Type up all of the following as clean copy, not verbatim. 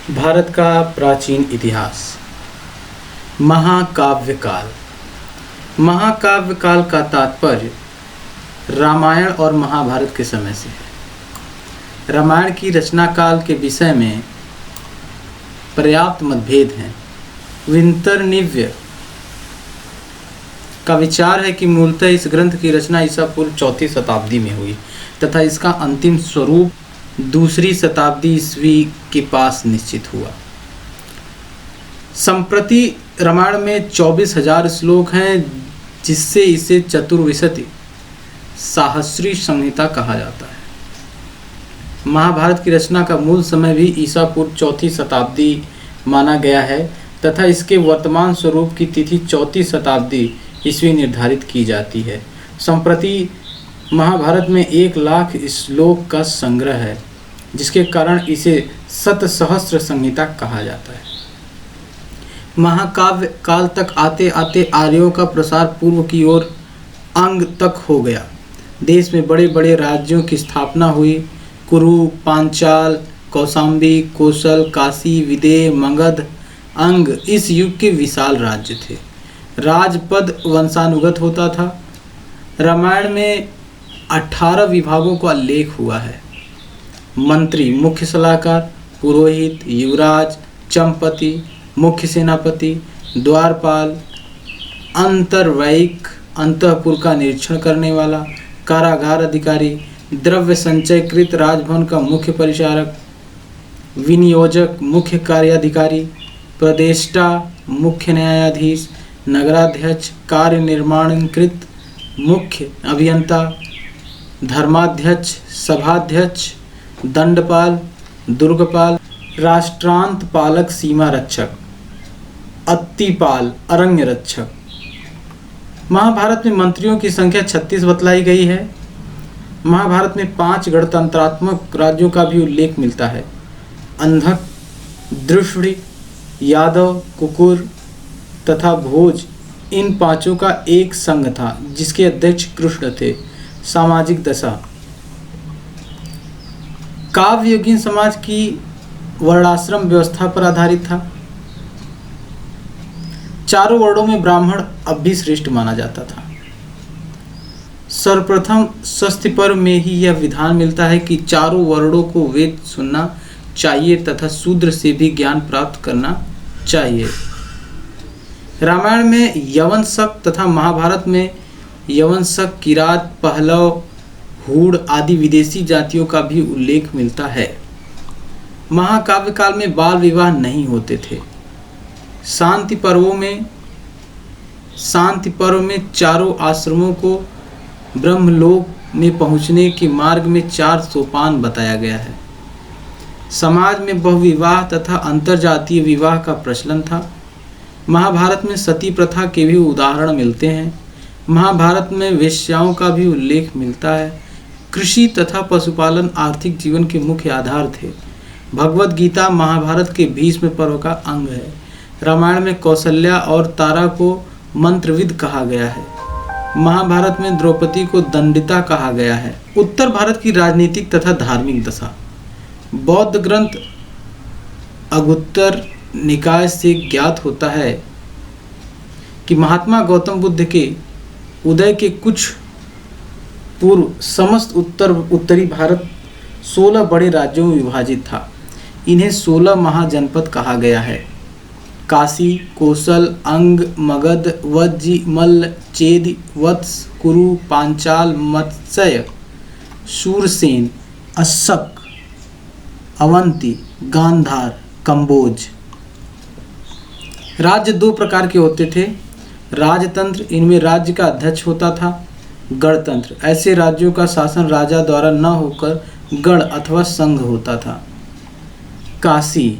भारत का प्राचीन इतिहास। महाकाव्य काल। महाकाव्य काल का तात्पर्य रामायण और महाभारत के समय से है। रामायण की रचना काल के विषय में पर्याप्त मतभेद हैं। विंतरनिव्य का विचार है कि मूलतः इस ग्रंथ की रचना ईसा पूर्व 4वीं शताब्दी में हुई तथा इसका अंतिम स्वरूप 2री शताब्दी ईस्वी के पास निश्चित हुआ। संप्रति रामायण में 24,000 श्लोक हैं, जिससे इसे चतुर्विंशति सहस्री संहिता कहा जाता है। महाभारत की रचना का मूल समय भी ईसा पूर्व 4वीं शताब्दी माना गया है तथा इसके वर्तमान स्वरूप की तिथि 4वीं शताब्दी ईस्वी निर्धारित की जाती है। संप्रति महाभारत में 1,00,000 श्लोक का संग्रह है, जिसके कारण इसे शतसहस्र संहिता कहा जाता है। महाकाव्य काल तक आते आते आर्यों का प्रसार पूर्व की ओर अंग तक हो गया। देश में बड़े बड़े राज्यों की स्थापना हुई। कुरु, पांचाल, कौशांबी, कोसल, काशी, विदेह, मगध, अंग इस युग के विशाल राज्य थे। राजपद वंशानुगत होता था। रामायण में 18 विभागों का उल्लेख हुआ है। मंत्री, मुख्य सलाहकार, पुरोहित, युवराज, चंपति, मुख्य सेनापति, द्वारपाल, अंतर्वैयिक, अंतःपुर का निरीक्षण करने वाला, कारागार अधिकारी, द्रव्य संचयकृत राजभवन का मुख्य परिचारक, विनियोजक, मुख्य कार्याधिकारी, प्रदेष्टा, मुख्य न्यायाधीश, नगराध्यक्ष, कार्य निर्माणकृत, मुख्य अभियंता, धर्माध्यक्ष, सभाध्यक्ष, दंडपाल, दुर्गपाल, राष्ट्रांत पालक, सीमा रक्षक, अत्तिपाल, अरण्य रक्षक। महाभारत में मंत्रियों की संख्या 36 बतलाई गई है। महाभारत में 5 गणतंत्रात्मक राज्यों का भी उल्लेख मिलता है। अंधक, द्रुष्टि, यादव, कुकुर तथा भोज, इन 5 का एक संघ था, जिसके अध्यक्ष कृष्ण थे। सामाजिक दशा। काव्ययुगीन समाज की वर्णाश्रम व्यवस्था पर आधारित था। चारों वर्णों में ब्राह्मण अब भी श्रेष्ठ माना जाता था। सर्वप्रथम षष्ठी पर्व में ही यह विधान मिलता है कि चारों वर्णों को वेद सुनना चाहिए तथा शूद्र से भी ज्ञान प्राप्त करना चाहिए। रामायण में यवनशक तथा महाभारत में यवनशक, किरात, पहलव, हूण आदि विदेशी जातियों का भी उल्लेख मिलता है। महाकाव्य काल में बाल विवाह नहीं होते थे। शांति पर्व में चारों आश्रमों को ब्रह्मलोक में पहुँचने के मार्ग में 4 सोपान बताया गया है। समाज में बहुविवाह तथा अंतरजातीय विवाह का प्रचलन था। महाभारत में सती प्रथा के भी उदाहरण मिलते हैं। महाभारत में वेश्याओं का भी उल्लेख मिलता है। कृषि तथा पशुपालन आर्थिक जीवन के मुख्य आधार थे। भगवद गीता महाभारत के भीष्म पर्व का अंग है। रामायण में कौशल्या और तारा को मंत्रविद कहा गया है। महाभारत में द्रौपदी को दंडिता कहा गया है। उत्तर भारत की राजनीतिक तथा धार्मिक दशा। बौद्ध ग्रंथ अगुत्तर निकाय से ज्ञात होता है कि महात्मा गौतम बुद्ध के उदय के कुछ पूर्व समस्त उत्तरी भारत 16 बड़े राज्यों में विभाजित था। इन्हें 16 महाजनपद कहा गया है। काशी, कोसल, अंग, मगध, वज्जी, मल्ल, चेद, वत्स, कुरु, पांचाल, मत्स्य, शूरसेन, अशक, अवंती, गांधार, कंबोज। राज्य 2 प्रकार के होते थे। राजतंत्र, इनमें राज्य का अध्यक्ष होता था। गणतंत्र, ऐसे राज्यों का शासन राजा द्वारा न होकर गण अथवा संघ होता था। काशी,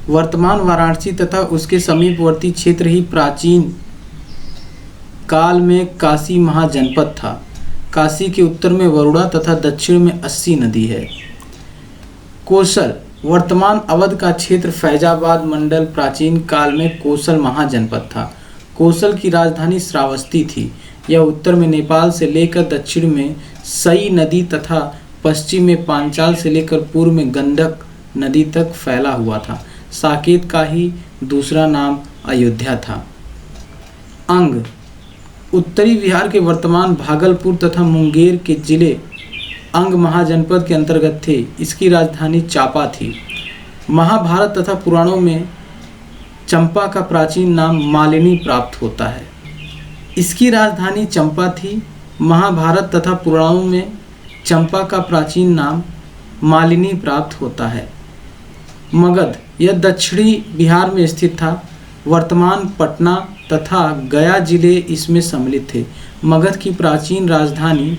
वर्तमान वाराणसी तथा उसके समीपवर्ती क्षेत्र ही प्राचीन काल में काशी महाजनपद था। काशी के उत्तर में वरुणा तथा दक्षिण में अस्सी नदी है। कोसल, वर्तमान अवध का क्षेत्र फैजाबाद मंडल प्राचीन काल में कोसल महाजनपद था। कोसल की राजधानी श्रावस्ती थी। यह उत्तर में नेपाल से लेकर दक्षिण में सई नदी तथा पश्चिम में पांचाल से लेकर पूर्व में गंडक नदी तक फैला हुआ था। साकेत का ही दूसरा नाम अयोध्या था। अंग उत्तरी बिहार के वर्तमान भागलपुर तथा मुंगेर के जिले अंग महाजनपद के अंतर्गत थे। इसकी राजधानी चांपा थी। महाभारत तथा पुराणों में चंपा का प्राचीन नाम मालिनी प्राप्त होता है। इसकी राजधानी चंपा थी। महाभारत तथा पुराणों में चंपा का प्राचीन नाम मालिनी प्राप्त होता है। मगध यह दक्षिणी बिहार में स्थित था। वर्तमान पटना तथा गया जिले इसमें सम्मिलित थे। मगध की प्राचीन राजधानी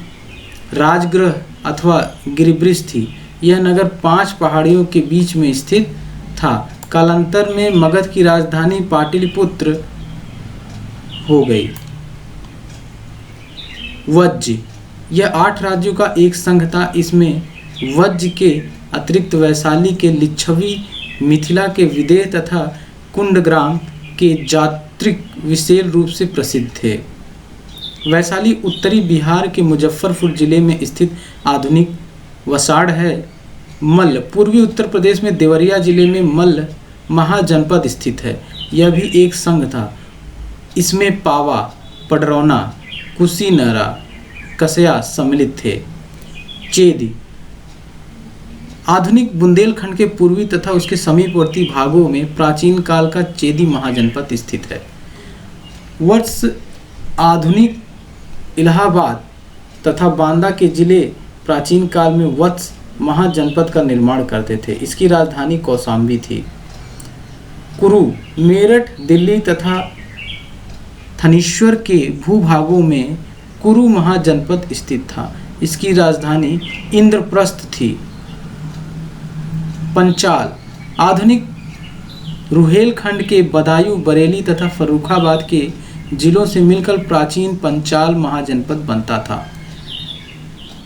राजगृह अथवा गिरिब्रिज थी। यह नगर 5 पहाड़ियों के बीच में स्थित था। कालांतर में मगध की राजधानी पाटलिपुत्र हो गई। वज्ज यह 8 राज्यों का एक संघ था। इसमें वज्ज के अतिरिक्त वैशाली के लिच्छवी, मिथिला के विदेह तथा कुंडग्राम के जात्रिक विशेष रूप से प्रसिद्ध थे। वैशाली उत्तरी बिहार के मुजफ्फरपुर जिले में स्थित आधुनिक वसाड़ है। मल्ल पूर्वी उत्तर प्रदेश में देवरिया जिले में मल्ल महाजनपद स्थित है। यह भी एक संघ था। इसमें पावा, पडरौना, कुशीनरा, कसया सम्मिलित थे। चेदी आधुनिक बुंदेलखंड के पूर्वी तथा उसके समीपवर्ती भागों में प्राचीन काल का चेदी महाजनपद स्थित है। वर्ष आधुनिक इलाहाबाद तथा बांदा के जिले प्राचीन काल में वत्स महाजनपद का निर्माण करते थे। इसकी राजधानी कौशाम्बी थी। कुरु मेरठ, दिल्ली तथा थनेश्वर के भूभागों में कुरु महाजनपद स्थित था। इसकी राजधानी इंद्रप्रस्थ थी। पंचाल आधुनिक रुहेलखंड के बदायूं, बरेली तथा फर्रुखाबाद के जिलों से मिलकर प्राचीन पंचाल महाजनपद बनता था।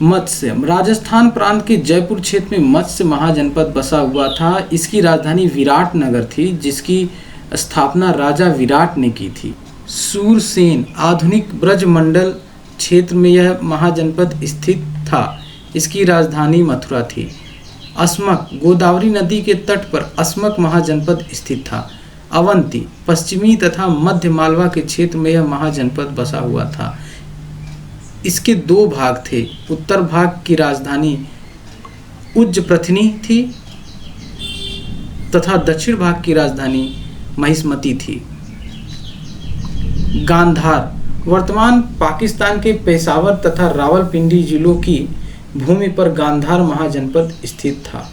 मत्स्य राजस्थान प्रांत के जयपुर क्षेत्र में मत्स्य महाजनपद बसा हुआ था। इसकी राजधानी विराटनगर थी, जिसकी स्थापना राजा विराट ने की थी। सूरसेन आधुनिक ब्रजमंडल क्षेत्र में यह महाजनपद स्थित था। इसकी राजधानी मथुरा थी। अस्मक गोदावरी नदी के तट पर अस्मक महाजनपद स्थित था। अवंती पश्चिमी तथा मध्य मालवा के क्षेत्र में यह महाजनपद बसा हुआ था। इसके 2 भाग थे। उत्तर भाग की राजधानी उज्जप्रथनी थी तथा दक्षिण भाग की राजधानी महिष्मती थी। गांधार वर्तमान पाकिस्तान के पेशावर तथा रावलपिंडी जिलों की भूमि पर गांधार महाजनपद स्थित था।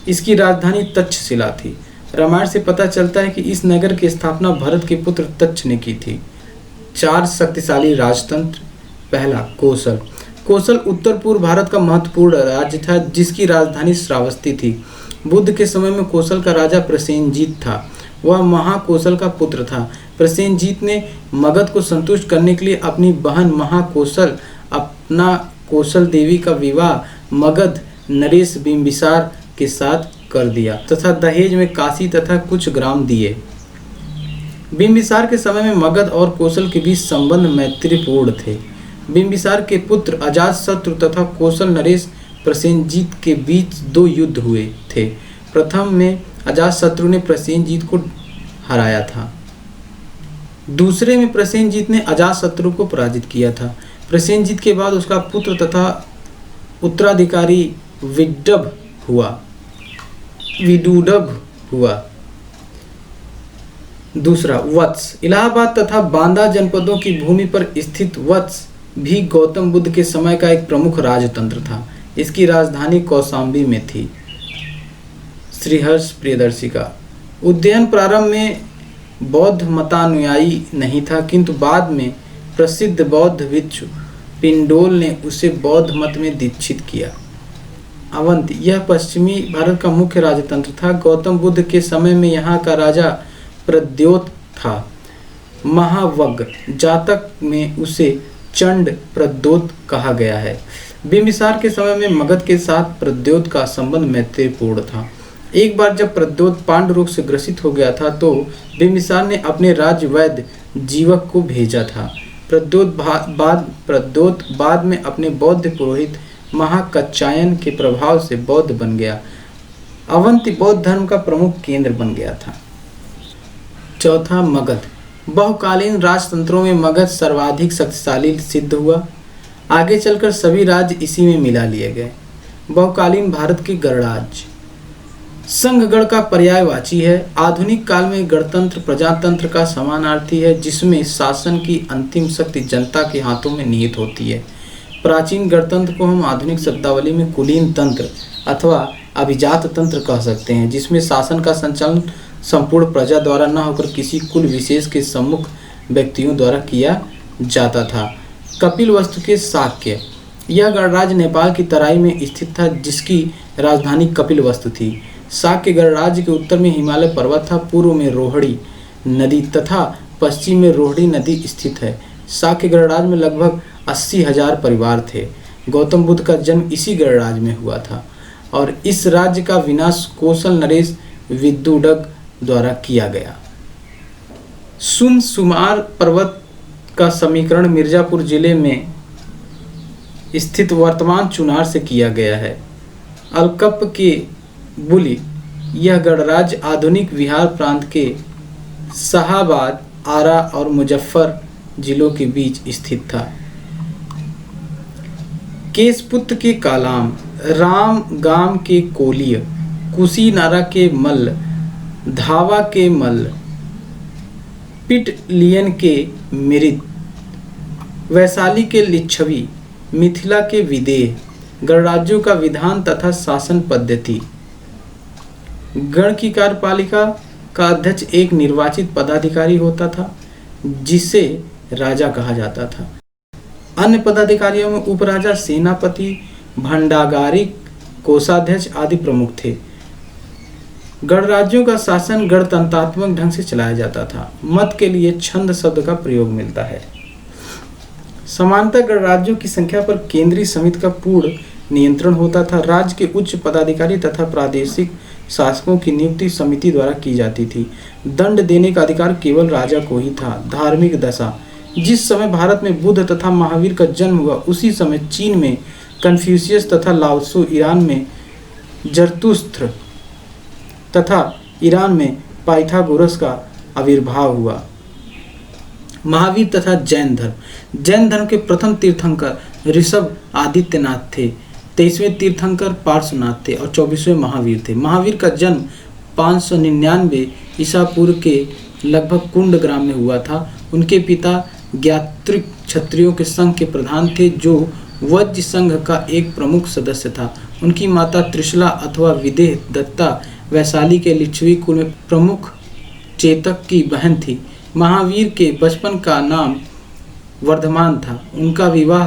इसकी राजधानी तक्षशिला थी। रामायण से पता चलता है कि इस नगर की स्थापना भरत के पुत्र तक्ष ने की थी। 4 शक्तिशाली राजतंत्र। पहला कोसल। कोसल उत्तर पूर्व भारत का महत्वपूर्ण राज्य था, जिसकी राजधानी श्रावस्ती थी। बुद्ध के समय में कोसल का राजा प्रसेनजीत था। वह महाकोसल का पुत्र था। प्रसेनजीत ने मगध को संतुष्ट करने के लिए अपनी बहन महाकोसल अपना कोसल देवी का विवाह मगध नरेश बिंबिसार के साथ कर दिया तथा दहेज में काशी तथा कुछ ग्राम दिए। बिंबिसार के समय में मगध और कोसल के बीच संबंध मैत्रीपूर्ण थे। बिंबिसार के पुत्र अजातशत्रु तथा कोसल नरेश प्रसेनजीत के बीच 2 युद्ध हुए थे। प्रथम में अजातशत्रु ने प्रसेनजीत को हराया था। दूसरे में प्रसेनजीत ने अजातशत्रु को पराजित किया था। प्रसेनजीत के बाद उसका पुत्र तथा उत्तराधिकारी विदुडभ हुआ। दूसरा वत्स। इलाहाबाद तथा बांदा जनपदों की भूमि पर स्थित वत्स भी गौतम बुद्ध के समय का एक प्रमुख राजतंत्र था। इसकी राजधानी कौशाम्बी में थी। श्रीहर्ष प्रियदर्शी का उद्यान प्रारंभ में बौद्ध मतानुयायी नहीं था, किंतु बाद में प्रसिद्ध बौद्ध भिक्षु पिंडोल ने उसे बौद्ध मत में दीक्षित किया। अवंती यह पश्चिमी भारत का मुख्य राजतंत्र था। गौतम बुद्ध के समय में यहाँ का राजा प्रद्योत था। महावग्र जातक में उसे चंड प्रद्योत कहा गया है। बिंबिसार के समय में मगध के साथ प्रद्योत का संबंध मैत्रीपूर्ण था। एक बार जब प्रद्योत पांडु रोग से ग्रसित हो गया था तो बिंबिसार ने अपने राज्य वैद्य जीवक को भेजा था। प्रद्योत बाद में अपने बौद्ध पुरोहित महाकच्चायन के प्रभाव से बौद्ध बन गया। अवंती बौद्ध धर्म का प्रमुख केंद्र बन गया था। चौथा, मगध। बहुकालीन राजतंत्रों में मगध सर्वाधिक शक्तिशाली सिद्ध हुआ। आगे चलकर सभी राज्य इसी में मिला लिए गए। बहुकालीन भारत के गणराज्य संघगण का पर्यायवाची है। आधुनिक काल में गणतंत्र प्रजातंत्र का समानार्थी है, जिसमें शासन की अंतिम शक्ति जनता के हाथों में निहित होती है। प्राचीन गणतंत्र को हम आधुनिक शब्दावली में कुलीन तंत्र अथवा अभिजात तंत्र कह सकते हैं, जिसमें शासन का संचालन संपूर्ण प्रजा द्वारा न होकर किसी कुल विशेष के सम्मुख व्यक्तियों द्वारा किया जाता था। कपिलवस्तु के शाक्य। यह गणराज्य नेपाल की तराई में स्थित था, जिसकी राजधानी कपिलवस्तु थी। शाक्य गणराज्य के उत्तर में हिमालय पर्वत था, पूर्व में रोहिणी नदी तथा पश्चिम में रोहिणी नदी स्थित है। शाक्य गणराज्य में लगभग 80,000 परिवार थे। गौतम बुद्ध का जन्म इसी गणराज्य में हुआ था और इस राज्य का विनाश कौशल नरेश विदुडक द्वारा किया गया। सुमार पर्वत का समीकरण मिर्जापुर जिले में स्थित वर्तमान चुनार से किया गया है। अलकप के बुली। यह गणराज्य आधुनिक बिहार प्रांत के शाहाबाद, आरा और मुजफ्फर जिलों के बीच स्थित था। केशपुत्र के कालाम, राम गाम के कोलिय, कुशीनारा के मल्ल, धावा के मल्ल, पिटलियन के मिरित, वैशाली के लिच्छवी, मिथिला के विदेह। गणराज्यों का विधान तथा शासन पद्धति। गण की कार्यपालिका का अध्यक्ष एक निर्वाचित पदाधिकारी होता था, जिसे राजा कहा जाता था। अन्य पदाधिकारियों में उपराजा, सेनापति, भंडागारिक, कोषाध्यक्ष आदि प्रमुख थे। गणराज्यों का शासन गणतंत्रात्मक ढंग से चलाया जाता था। मत के लिए छंद शब्द का प्रयोग मिलता है। समानतः गणराज्यों की संख्या पर केंद्रीय समिति का पूर्ण नियंत्रण होता था। राज्य के उच्च पदाधिकारी तथा प्रादेशिक शासकों की नियुक्ति समिति द्वारा की जाती थी। दंड देने का अधिकार केवल राजा को ही था। धार्मिक दशा। जिस समय भारत में बुद्ध तथा महावीर का जन्म हुआ, उसी समय चीन में कन्फ्यूशियस तथा लाओत्सु, ईरान में जरतुस्त्र तथा ईरान में पाइथागोरस का आविर्भाव हुआ। महावीर तथा जैन धर्म। जैन धर्म के प्रथम तीर्थंकर ऋषभ आदित्यनाथ थे। 23वें तीर्थंकर पार्श्वनाथ थे और 24वें महावीर थे। महावीर का जन्म 599 ईसा पूर्व के लगभग कुंड ग्राम में हुआ था। उनके पिता ज्ञात्रिक क्षत्रियों के संघ के प्रधान थे, जो वज्र संघ का एक प्रमुख सदस्य था। उनकी माता त्रिशला अथवा विदेह दत्ता वैशाली के लिच्छवी कुल में प्रमुख चेतक की बहन थी। महावीर के बचपन का नाम वर्धमान था। उनका विवाह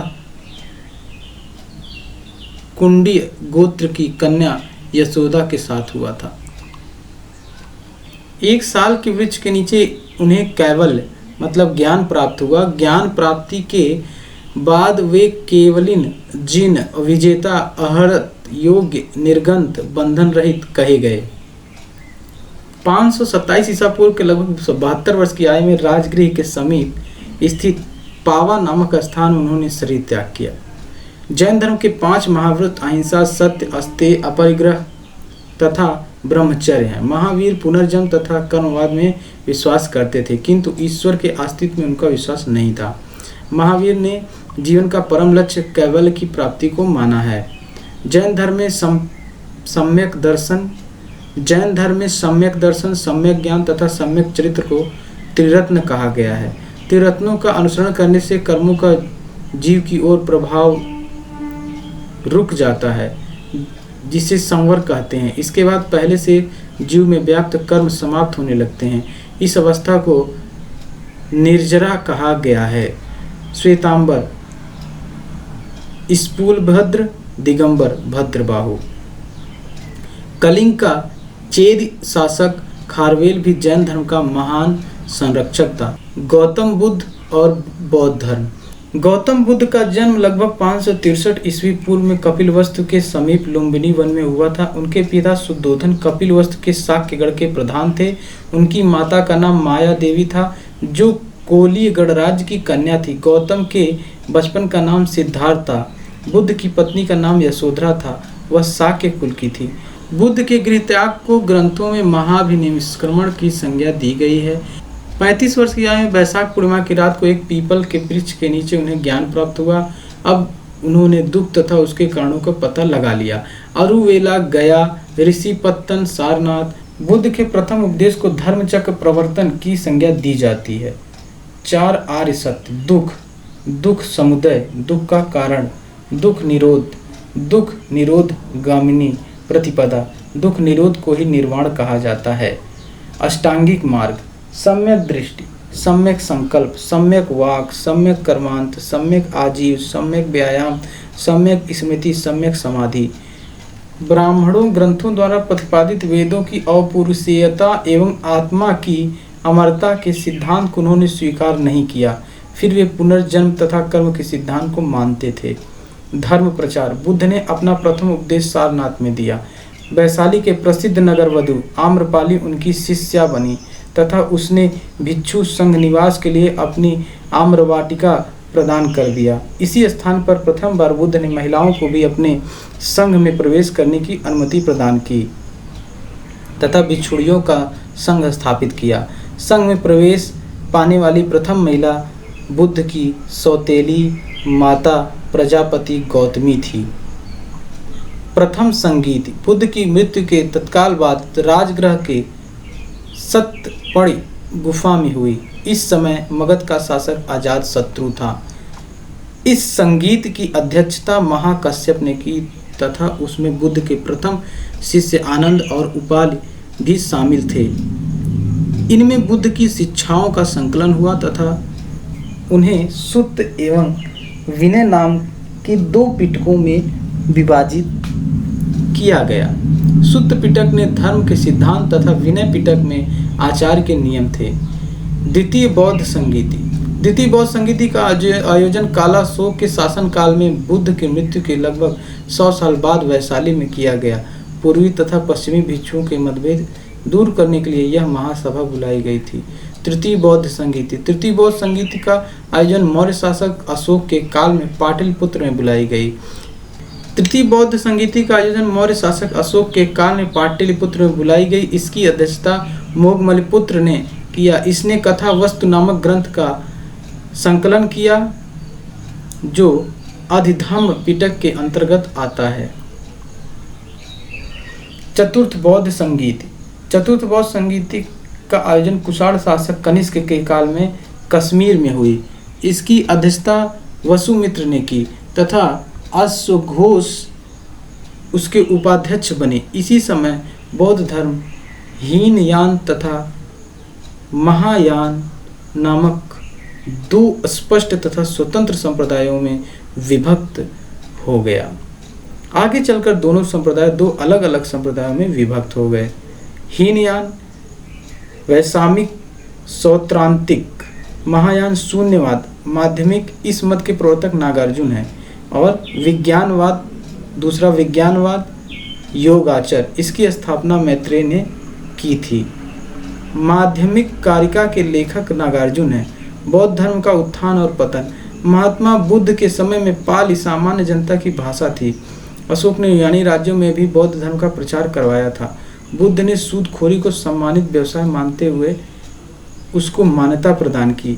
कुंडी गोत्र की कन्या यशोदा के साथ हुआ था। एक साल के वृक्ष के नीचे उन्हें कैवल्य मतलब ज्ञान प्राप्त हुआ। ज्ञान प्राप्ति के बाद वे केवलिन, जिन, विजेता, अहरत, योग्य, निर्गंत, बंधन रहित कहे गए। 527 ईसा पूर्व के लगभग 72 वर्ष की आयु में राजगृह के समीप स्थित पावा नामक स्थान में उन्होंने शरीर त्याग किया। जैन धर्म के 5 महाव्रत अहिंसा, सत्य, अस्तेय, अपरिग्रह तथा ब्रह्मचर्य हैं। महावीर पुनर्जन्म तथा कर्मवाद में विश्वास करते थे, किंतु ईश्वर के अस्तित्व में उनका विश्वास नहीं था। महावीर ने जीवन का परम लक्ष्य कैवल्य की प्राप्ति को माना है। जैन धर्म में सम्यक दर्शन, सम्यक ज्ञान तथा सम्यक चरित्र को त्रिरत्न कहा गया है। त्रिरत्नों का अनुसरण करने से कर्मों का जीव की ओर प्रभाव रुक जाता है, जिसे संवर कहते हैं। इसके बाद पहले से जीव में व्याप्त कर्म समाप्त होने लगते हैं। इस अवस्था को निर्जरा कहा गया है। श्वेतांबर, स्फूलभद्र, दिगंबर, भद्रबाहु। कलिंग का चेद शासक खारवेल भी जैन धर्म का महान संरक्षक था। गौतम बुद्ध और बौद्ध धर्म। गौतम बुद्ध का जन्म लगभग 563 ईस्वी पूर्व में कपिलवस्तु के समीप लुम्बिनी वन में हुआ था। उनके पिता शुद्धोधन कपिलवस्तु के शाक्यगढ़ के प्रधान थे। उनकी माता का नाम माया देवी था, जो कोलीय गणराज्य की कन्या थी। गौतम के बचपन का नाम सिद्धार्थ था। बुद्ध की पत्नी का नाम यशोधरा था, वह शाक्य कुल की थी। बुद्ध के गृहत्याग को ग्रंथों में महाभिनिष्क्रमण की संज्ञा दी गई है। 35 वर्ष की आयु में वैशाख पूर्णिमा की रात को एक पीपल के वृक्ष के नीचे उन्हें ज्ञान प्राप्त हुआ। अब उन्होंने दुख तथा उसके कारणों का पता लगा लिया। अरुवेला, गया, ऋषिपत्तन, सारनाथ। बुद्ध के प्रथम उपदेश को धर्मचक्र प्रवर्तन की संज्ञा दी जाती है। 4 आर्य सत्य: दुख, दुख समुदय, दुख का कारण, दुख निरोध, दुख निरोध गामिनी प्रतिपदा, दुख निरोध को ही निर्वाण कहा जाता है। अष्टांगिक मार्ग: सम्यक दृष्टि, सम्यक संकल्प, सम्यक वाक, सम्यक कर्मांत, सम्यक आजीव, सम्यक व्यायाम, सम्यक स्मृति, सम्यक समाधि। ब्राह्मणों ग्रंथों द्वारा प्रतिपादित वेदों की अपौरुषेयता एवं आत्मा की अमरता के सिद्धांत को उन्होंने स्वीकार नहीं किया, फिर वे पुनर्जन्म तथा कर्म के सिद्धांत को मानते थे। धर्म प्रचार: बुद्ध ने अपना प्रथम उपदेश सारनाथ में दिया। वैशाली के प्रसिद्ध नगर वधु आम्रपाली उनकी शिष्या बनी तथा उसने भिक्षु संघ निवास के लिए अपनी आम्रवाटिका प्रदान कर दिया। इसी स्थान पर प्रथम बार बुद्ध ने महिलाओं को भी अपने संघ में प्रवेश करने की अनुमति प्रदान की तथा भिक्षुणियों का संघ स्थापित किया। संघ में प्रवेश पाने वाली प्रथम महिला बुद्ध की सौतेली माता प्रजापति गौतमी थी। प्रथम संगीत: बुद्ध की मृत्यु के तत्काल बाद राजगृह के सतपड़ी गुफा में हुई। इस समय मगध का शासक अजातशत्रु था। इस संगीत की अध्यक्षता महाकश्यप ने की तथा उसमें बुद्ध के प्रथम शिष्य आनंद और उपालि भी शामिल थे। इनमें बुद्ध की शिक्षाओं का संकलन हुआ तथा उन्हें सुत्त एवं विनय नाम के 2 पिटकों में विभाजित किया गया। सुत्त पिटक में धर्म के सिद्धांत तथा विनय पिटक में आचार के नियम थे। द्वितीय बौद्ध संगीति: द्वितीय बौद्ध संगीति का आयोजन कालाशोक के शासन काल में बुद्ध की मृत्यु के लगभग 100 साल बाद वैशाली में किया गया। पूर्वी तथा पश्चिमी भिक्षुओं के मतभेद दूर करने के लिए यह महासभा बुलाई गई थी। तृतीय बौद्ध संगीति: तृतीय बौद्ध संगीति का आयोजन मौर्य शासक अशोक के काल में पाटलिपुत्र में बुलाई गई। तृतीय बौद्ध संगीति का आयोजन मौर्य शासक अशोक के काल में पाटलिपुत्र में बुलाई गई। इसकी अध्यक्षता मोगमलिपुत्र ने किया। इसने कथा वस्तु नामक ग्रंथ का संकलन किया जो अधिधम्म पिटक के अंतर्गत आता है। चतुर्थ बौद्ध संगीति: चतुर्थ बौद्ध संगीति का आयोजन कुषाण शासक कनिष्क के काल में कश्मीर में हुई। इसकी अध्यक्षता वसुमित्र ने की तथा अश्वघोष उसके उपाध्यक्ष बने। इसी समय बौद्ध धर्म हीनयान तथा महायान नामक 2 स्पष्ट तथा स्वतंत्र संप्रदायों में विभक्त हो गया। आगे चलकर दोनों संप्रदाय 2 अलग अलग संप्रदायों में विभक्त हो गए। हीनयान वैषामिक सौत्रांतिक, महायान शून्यवाद माध्यमिक। इस मत के प्रवर्तक नागार्जुन हैं। और विज्ञानवाद, दूसरा विज्ञानवाद योगाचर, इसकी स्थापना मैत्रेय ने की थी। माध्यमिक कारिका के लेखक नागार्जुन हैं। बौद्ध धर्म का उत्थान और पतन: महात्मा बुद्ध के समय में पाली सामान्य जनता की भाषा थी। अशोक ने यूनानी राज्यों में भी बौद्ध धर्म का प्रचार करवाया था। बुद्ध ने सूदखोरी को सम्मानित व्यवसाय मानते हुए उसको मान्यता प्रदान की।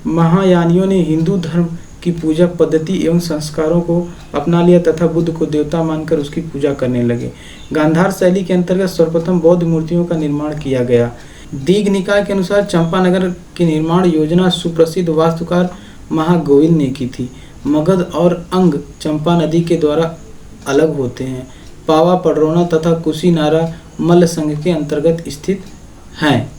महायानियों ने हिंदू धर्म की पूजा पद्धति एवं संस्कारों को अपना लिया तथा बुद्ध को देवता मानकर उसकी पूजा करने लगे। गांधार शैली के अंतर्गत सर्वप्रथम बौद्ध मूर्तियों का निर्माण किया गया। दीघ निकाय के अनुसार चंपानगर की निर्माण योजना सुप्रसिद्ध वास्तुकार महागोविंद ने की थी। मगध और अंग चंपा नदी के द्वारा अलग होते हैं। पावा, पडरौना तथा कुशीनारा मल्ल संघ के अंतर्गत स्थित हैं।